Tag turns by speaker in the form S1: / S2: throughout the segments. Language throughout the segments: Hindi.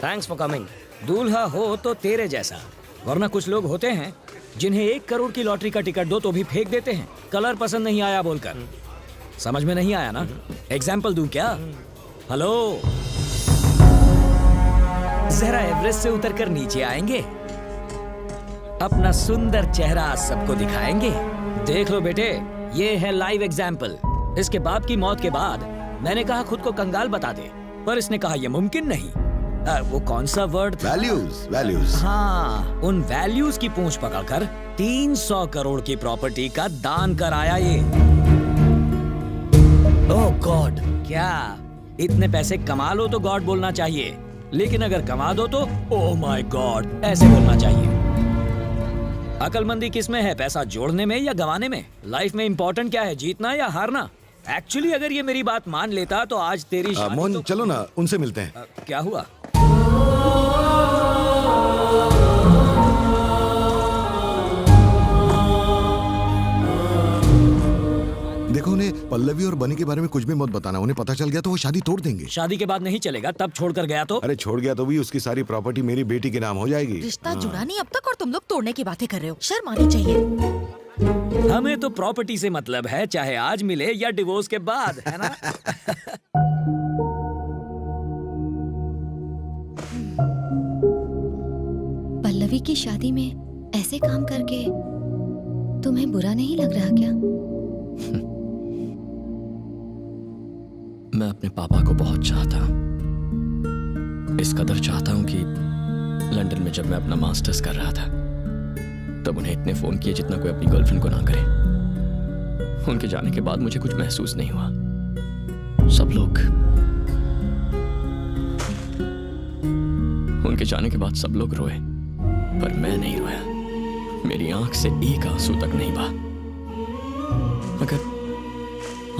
S1: Thanks for coming.
S2: दूल्हा हो तो तेरे जैसा, वरना कुछ लोग होते हैं जिन्हें 1 करोड़ की लॉटरी का टिकट दो तो भी फेंक देते हैं, कलर पसंद नहीं आया बोलकर। समझ में नहीं आया ना? एग्जाम्पल दूं क्या? हेलो, जरा एवरेस्ट से उतरकर नीचे आएंगे, अपना सुंदर चेहरा सबको दिखाएंगे। देख लो बेटे, ये है लाइव एग्जाम्पल। इसके बाप की मौत के बाद मैंने कहा खुद को कंगाल बता दे, पर इसने कहा यह मुमकिन नहीं। वो कौन सा वर्ड था?
S3: वैल्यूज।
S2: हाँ, उन वैल्यूज की पूंछ पकड़कर 300 करोड़ की प्रॉपर्टी का दान कर आया ये। ओह गॉड, क्या इतने पैसे कमा लो तो गॉड बोलना चाहिए, लेकिन अगर कमा दो तो ओह माय गॉड ऐसे बोलना चाहिए। अकलमंदी किस में है, पैसा जोड़ने में या गंवाने में? लाइफ में इंपॉर्टेंट क्या है, जीतना या हारना? एक्चुअली अगर ये मेरी बात मान लेता तो आज तेरी शादी
S3: मोहन
S2: तो...
S3: चलो ना, उनसे मिलते हैं।
S2: क्या हुआ?
S3: देखो, उन्हें पल्लवी और बनी के बारे में कुछ भी मत बताना। उन्हें पता चल गया तो वो शादी तोड़ देंगे।
S2: शादी के बाद नहीं चलेगा, तब छोड़कर गया तो?
S3: अरे छोड़ गया तो भी उसकी सारी प्रॉपर्टी मेरी बेटी के नाम हो जाएगी।
S4: रिश्ता जुड़ा नहीं अब तक और तुम लोग तोड़ने की बातें कर रहे हो। शर्म आनी चाहिए।
S2: हमें तो प्रॉपर्टी से मतलब है, चाहे आज मिले या डिवोर्स के बाद, है ना?
S5: पल्लवी की शादी में ऐसे काम करके तुम्हें बुरा नहीं लग रहा क्या?
S6: मैं अपने पापा को बहुत चाहता हूं, इस कदर चाहता हूं कि लंदन में जब मैं अपना मास्टर्स कर रहा था तब उन्हें इतने फोन किए जितना कोई अपनी गर्लफ्रेंड को ना करे। उनके जाने के बाद मुझे कुछ महसूस नहीं हुआ। सब लोग, उनके जाने के बाद सब लोग रोए, पर मैं नहीं रोया। मेरी आंख से एक आंसू तक नहीं बहा। अगर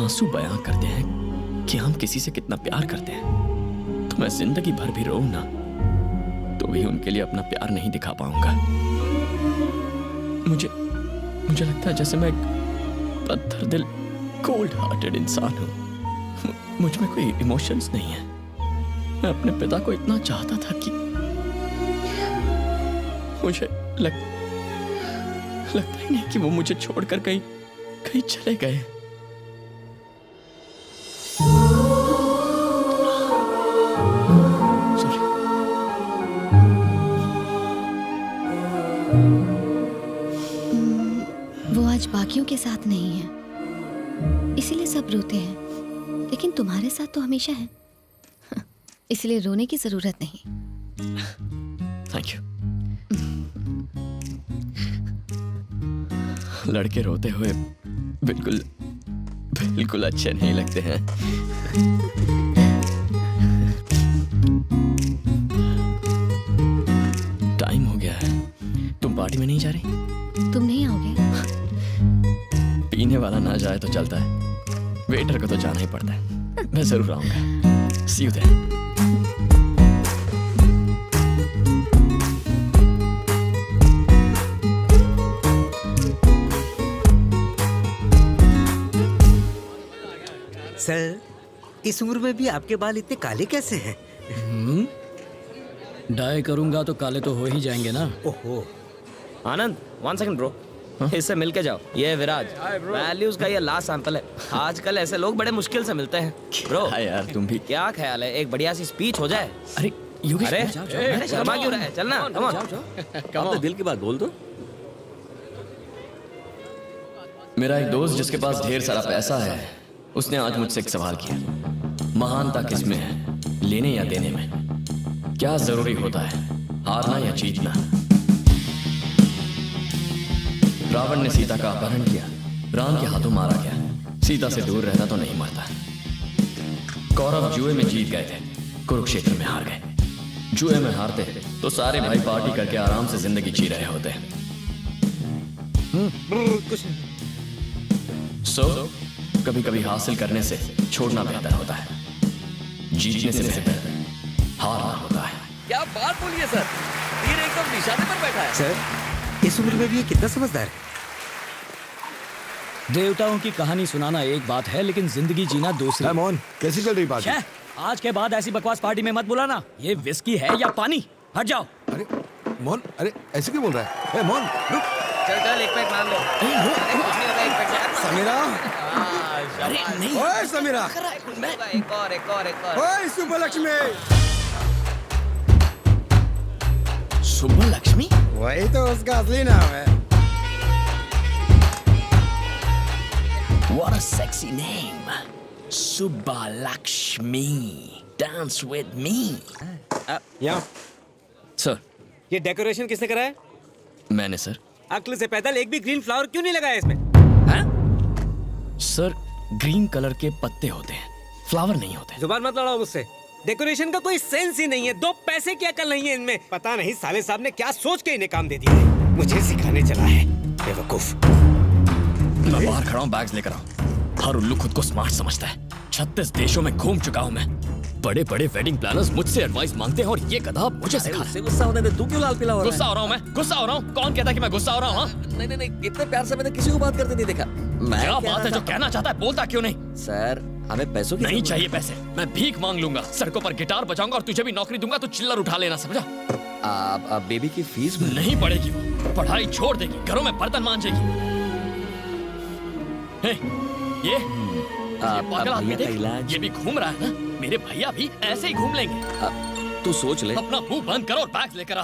S6: आंसू बयां करते हैं कि हम किसी से कितना प्यार करते हैं, तो मैं जिंदगी भर भी रोऊं ना तो भी उनके लिए अपना प्यार नहीं दिखा पाऊंगा। मुझे लगता है जैसे मैं एक पत्थर दिल, कोल्ड हार्टेड इंसान हूं। मुझ में कोई इमोशंस नहीं है। मैं अपने पिता को इतना चाहता था कि मुझे लगता ही नहीं कि वो मुझे छोड़कर कहीं चले गए।
S5: वो आज बाकियों के साथ नहीं है, इसीलिए सब रोते हैं, लेकिन तुम्हारे साथ तो हमेशा है, इसलिए रोने की जरूरत नहीं।
S6: Thank you. लड़के रोते हुए बिल्कुल अच्छे नहीं लगते हैं। टाइम हो गया है, तुम पार्टी में नहीं जा रही?
S5: तुम नहीं आओगे?
S6: पीने वाला ना जाए तो चलता है, वेटर को तो जाना ही पड़ता है। मैं जरूर आऊंगा। सी यू देयर।
S1: सर, इस उम्र में भी आपके बाल इतने काले कैसे हैं?
S2: डाई करूंगा तो काले तो हो ही जाएंगे ना।
S1: ओहो। आनंद, 1 सेकंड ब्रो, इससे मिल के जाओ। ये है विराज, वैल्यूज का ये लास्ट सैंपल है। आजकल ऐसे लोग बड़े मुश्किल से मिलते हैं। ब्रो
S6: यार तुम भी।
S1: क्या ख्याल है, एक बढ़िया सी स्पीच हो जाए?
S6: अरे योगेश,
S1: अरे शर्मा क्यों रहा है? चलना, कम ऑन।
S7: अपने दिल की बात बोल दो।
S6: मेरा एक दोस्त जिसके पास ढेर सारा पैसा है, उसने आज मुझसे एक सवाल किया, महानता किसमें है, लेने या देने में? क्या जरूरी होता है, हारना या जीतना? रावण ने सीता का अपहरण किया, राम के हाथों मारा गया। सीता से दूर रहता तो नहीं मरता। कौरव जुए में जीत गए थे, कुरुक्षेत्र में हार गए। जुए में हारते तो सारे भाई पार्टी करके आराम से जिंदगी जी रहे होते। सो कभी कभी हासिल करने से छोड़ना बेहतर होता है, जीतने से बेहतर हारना होता है।
S2: क्या बात बोलिए सर, तीर एकदम निशाने पर बैठा है।
S1: सर, इस उम्र में भी ये कितना समझदार है।
S2: देवताओं की कहानी सुनाना एक बात है, लेकिन जिंदगी जीना दूसरी।
S3: मोहन, कैसी चल रही बात?
S2: आज के बाद ऐसी बकवास पार्टी में मत बुलाना। ये विस्की है या पानी? हट जाओ।
S3: अरे मोहन, अरे ऐसे क्यों बोल रहा है? ए, मोहन रुक।
S1: चल एक पैक मान लो। अरे कुछ नहीं होगा, एक पैक यार।
S8: समीरा,
S1: अरे नहीं
S8: ओए समीरा,
S1: एक और
S8: ओए सुब्बलक्ष्मी।
S6: सुब्बा लक्ष्मी?
S8: वही तो उसका असली नाम है।
S6: What a sexy name. Subba Lakshmi. Dance with me.
S7: यहाँ
S6: सर,
S7: ये डेकोरेशन किसने करा है?
S6: मैंने सर।
S7: अक्ल से पैदल एक भी ग्रीन फ्लावर क्यों नहीं लगाया इसमें?
S6: सर, ग्रीन कलर के पत्ते होते हैं, फ्लावर नहीं होते।
S7: जुबान मत लड़ाओ मुझसे। डेकोरेशन का कोई सेंस ही नहीं है। 2 पैसे की अकल नहीं है इनमें। पता नहीं साले साहब ने क्या सोच के इन्हें काम दे दिया है। मुझे सिखाने चला है बेवकूफ।
S6: मैं बाहर खड़ा हूँ, बैग्स लेकर आओ। हर उल्लू खुद को स्मार्ट समझता है। 36 देशों में घूम चुका हूँ मैं। बड़े बड़े वेडिंग प्लानर्स मुझसे एडवाइस मांगते हैं और ये गधा मुझे सिखा रहा है।
S7: गुस्सा होने दे, तू क्यों लाल पीला हो रहा है?
S6: गुस्सा हो रहा हूँ मैं, गुस्सा हो रहा हूँ। कौन कहता है कि मैं गुस्सा हो रहा हूँ? हाँ?
S7: नहीं, इतने प्यार से मैंने किसी को बात करते नहीं देखा।
S6: क्या बात है जो कहना चाहता है, बोलता क्यों नहीं?
S7: सर, हमें पैसों की
S6: नहीं चाहिए पैसे, मैं भीख मांग लूंगा, सड़कों पर गिटार बजाऊंगा और तुझे भी नौकरी दूंगा तो चिल्लर उठा लेना, समझा?
S7: आप बेबी की फीस
S6: नहीं पड़ेगी, वो पढ़ाई छोड़ देगी, घरों में बर्तन मांजेगी। हे, ये पागल आदमी देख, ये भी घूम रहा है ना? मेरे भैया भी ऐसे ही घूम लेंगे।
S7: तू सोच ले।
S6: अपना मुंह बंद करो और बैग लेकर आ।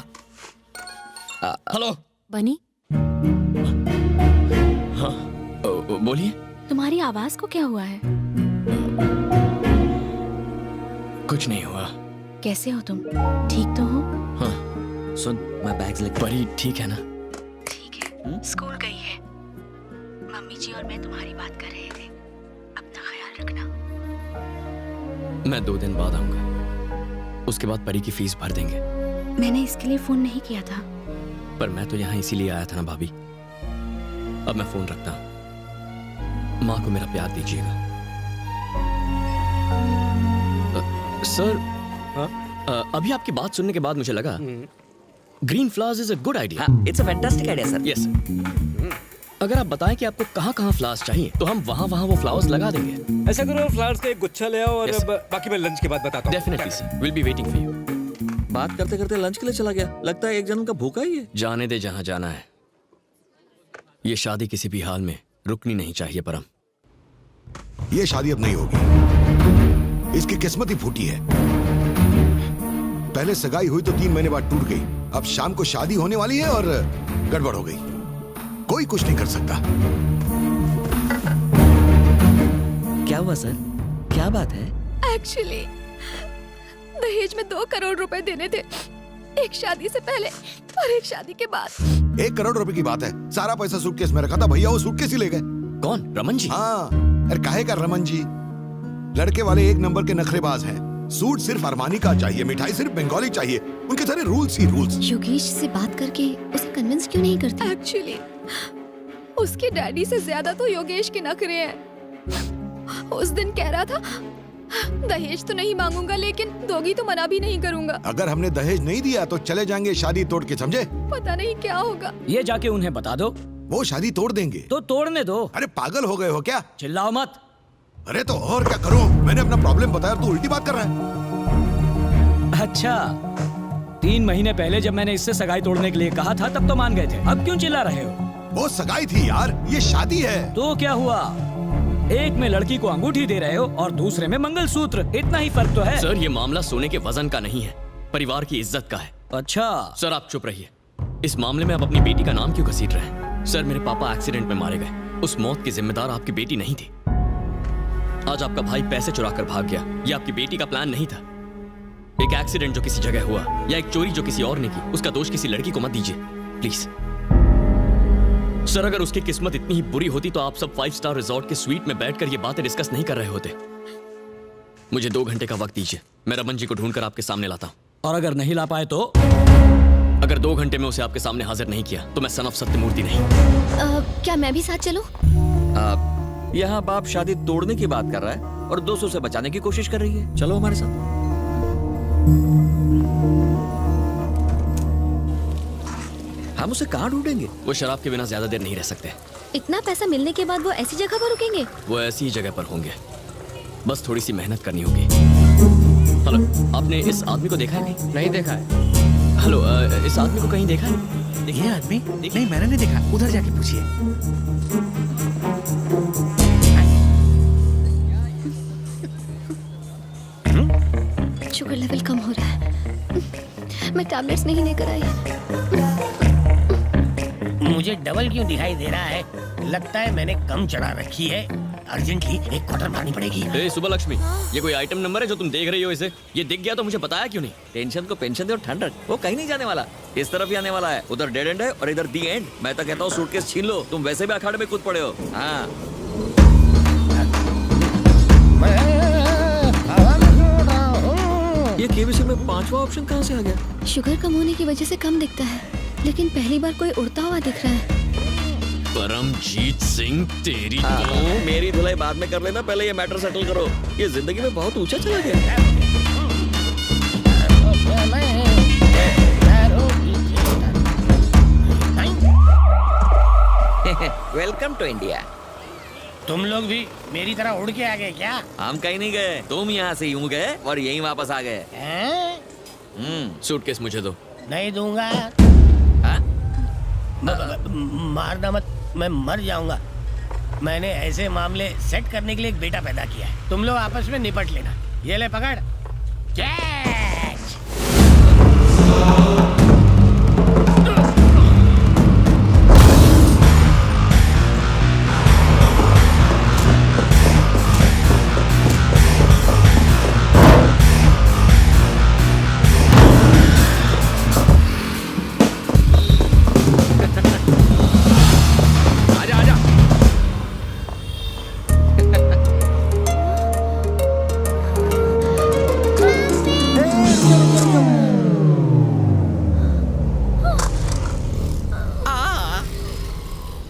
S6: हेलो
S9: बनी,
S6: हाँ बोलिए।
S9: तुम्हारी आवाज को क्या हुआ है?
S6: कुछ नहीं हुआ।
S9: कैसे हो तुम? ठीक तो हो?
S6: हाँ
S7: सुन, मैं बैग्स लेकर।
S6: परी ठीक है ना?
S9: ठीक है। स्कूल गई है। मम्मी जी और मैं तुम्हारी बात कर रहे थे। अपना ख्याल रखना।
S6: मैं 2 दिन बाद आऊंगा, उसके बाद परी की फीस भर देंगे।
S9: मैंने इसके लिए फोन नहीं किया था।
S6: पर मैं तो यहाँ इसीलिए आया था ना भाभी। अब मैं फोन रखता हूँ। माँ को मेरा प्यार दीजिएगा। सर, अभी आपकी बात सुनने के बाद मुझे लगा green flowers is a good idea.
S7: It's a fantastic idea sir.
S6: Yes. अगर आप बताएं कि आपको कहाँ फ्लावर्स चाहिए तो हम वहाँ वो फ्लावर्स लगा देंगे।
S7: ऐसा करो, फ्लावर्स का एक गुच्छा ले आओ और
S6: Yes.
S7: बाकी मैं लंच के बाद बताता हूँ।
S6: Definitely sir, will be waiting for you.
S7: बात करते करते लंच के लिए चला गया। लगता है एक जन का भूखा ही है।
S6: जाने दे जहाँ जाना है। ये शादी किसी भी हाल में रुकनी नहीं चाहिए परम।
S3: ये शादी अब नहीं होगी। इसकी किस्मत ही फूटी है। पहले सगाई हुई तो 3 महीने बाद टूट गई। अब शाम को शादी होने वाली है और गड़बड़ हो गई। कोई कुछ नहीं कर सकता।
S7: क्या हुआ सर? क्या बात है?
S4: एक्चुअली दहेज में 2 करोड़ रुपए देने थे, एक शादी से पहले और एक शादी के बाद।
S3: 1 करोड़ रुपए की बात है। सारा पैसा सूटकेस में रखा था, भैया वो सूटकेस ही ले गए।
S6: कौन? रमन जी?
S3: हाँ, अरे काहे का रमन जी? लड़के वाले 1 नंबर के नखरेबाज हैं। सूट सिर्फ अरमानी का चाहिए, मिठाई सिर्फ बंगाली चाहिए। उनके सारे रूल्स ही रूल्स।
S5: योगेश से बात करके उसे कन्विंस क्यों नहीं करती?
S4: एक्चुअली उसके डैडी से ज्यादा तो योगेश के नखरे हैं। उस दिन कह रहा था दहेज तो नहीं मांगूंगा, लेकिन दोगी तो मना भी नहीं करूंगा।
S3: अगर हमने दहेज नहीं दिया तो चले जाएंगे शादी तोड़ के, समझे?
S4: पता नहीं क्या होगा।
S2: ये जाके उन्हें बता दो।
S3: वो शादी तोड़ देंगे।
S2: तो तोड़ने दो।
S3: अरे पागल हो गए हो क्या?
S2: चिल्लाओ मत।
S3: अरे तो और क्या करूं? मैंने अपना प्रॉब्लम बताया तो उल्टी बात कर रहा है।
S2: अच्छा, 3 महीने पहले जब मैंने इससे सगाई तोड़ने के लिए कहा था तब तो मान गए थे। अब क्यों चिल्ला रहे हो?
S3: वो सगाई थी यार, ये शादी है।
S2: तो क्या हुआ? एक में लड़की को अंगूठी दे रहे हो और दूसरे में मंगलसूत्र। इतना ही फर्क तो है।
S6: सर, ये मामला सोने के वजन का नहीं है, परिवार की इज्जत का है।
S2: अच्छा
S6: सर, आप चुप रहिए। इस मामले में आप अपनी बेटी का नाम क्यों घसीट रहे हैं? सर, मेरे पापा एक्सीडेंट में मारे गए। उस मौत की जिम्मेदार आपकी बेटी नहीं थी। आज आपका भाई पैसे चुरा कर भाग गया, ये आपकी बेटी का प्लान नहीं था। एक एक्सीडेंट जो किसी जगह हुआ या एक चोरी जो किसी और ने की, उसका दोष किसी लड़की को मत दीजिए प्लीज। सर, अगर उसकी किस्मत इतनी ही बुरी होती तो आप सब 5 स्टार रिजॉर्ट के स्वीट में बैठकर ये बातें डिस्कस नहीं कर रहे होते। मुझे 2 घंटे का वक्त दीजिए, मैं रमन जी को ढूंढकर आपके सामने लाता हूं।
S2: और अगर नहीं ला पाए तो?
S6: अगर 2 घंटे में उसे आपके सामने हाजिर नहीं किया तो मैं सन ऑफ सत्यमूर्ति नहीं।
S5: क्या मैं भी साथ चलूं?
S7: यहाँ बाप शादी तोड़ने की बात कर रहा है और 200 से बचाने की कोशिश कर रही है। चलो हमारे साथ। हम उसे कहाँ ढूंढेंगे?
S6: वो शराब के बिना ज्यादा देर नहीं रह सकते।
S5: इतना पैसा मिलने के बाद वो ऐसी जगह पर रुकेंगे?
S6: वो ऐसी ही जगह पर होंगे, बस थोड़ी सी मेहनत करनी होगी। हेलो, आपने इस आदमी को देखा है कहीं?
S7: नहीं देखा है।
S6: हेलो, इस आदमी को कहीं देखा है?
S8: ये आदमी नहीं, मैंने नहीं देखा, उधर जाके पूछिए।
S5: शुगर लेवल कम हो रहा है। मैं टैबलेट्स नहीं लेकर आई।
S10: मुझे डबल क्यों दिखाई दे रहा है? लगता है मैंने कम चढ़ा रखी है। अर्जेंटली एक क्वार्टर मारनी पड़ेगी।
S6: ए सुबह लक्ष्मी, ये कोई आइटम नंबर है जो तुम देख रही हो इसे? ये दिख गया तो मुझे बताया क्यों नहीं? टेंशन को पेंशन दे और ठंड रख, वो कहीं नहीं जाने वाला, इस तरफ ही आने वाला है। उधर डेड एंड है और इधर दी एंड। मैं तो कहता हूँ सूटकेस छीन लो, तुम वैसे भी अखाड़े में कूद पड़े हो। हाँ ये केबीसी में 5वां ऑप्शन कहाँ से आ गया?
S5: शुगर कम होने की वजह से कम दिखता है, लेकिन पहली बार कोई उड़ता हुआ दिख रहा है।
S6: परमजीत सिंह तेरी
S1: मेरी धुलाई बाद में कर लेना, पहले ये मैटर सेटल करो। ये जिंदगी में बहुत ऊंचा चला गया। Welcome to India.
S10: तुम लोग भी मेरी तरह उड़ के आ गए क्या?
S1: हम कहीं नहीं गए, तुम यहाँ से यूं गए और यहीं वापस आ गए।
S10: हैं?
S6: सूटकेस मुझे दो।
S10: नहीं दूंगा।
S1: हाँ?
S10: मारना मत, मैं मर जाऊंगा। मैंने ऐसे मामले सेट करने के लिए एक बेटा पैदा किया है। तुम लोग आपस में निपट लेना। ये ले पकड़। क्या?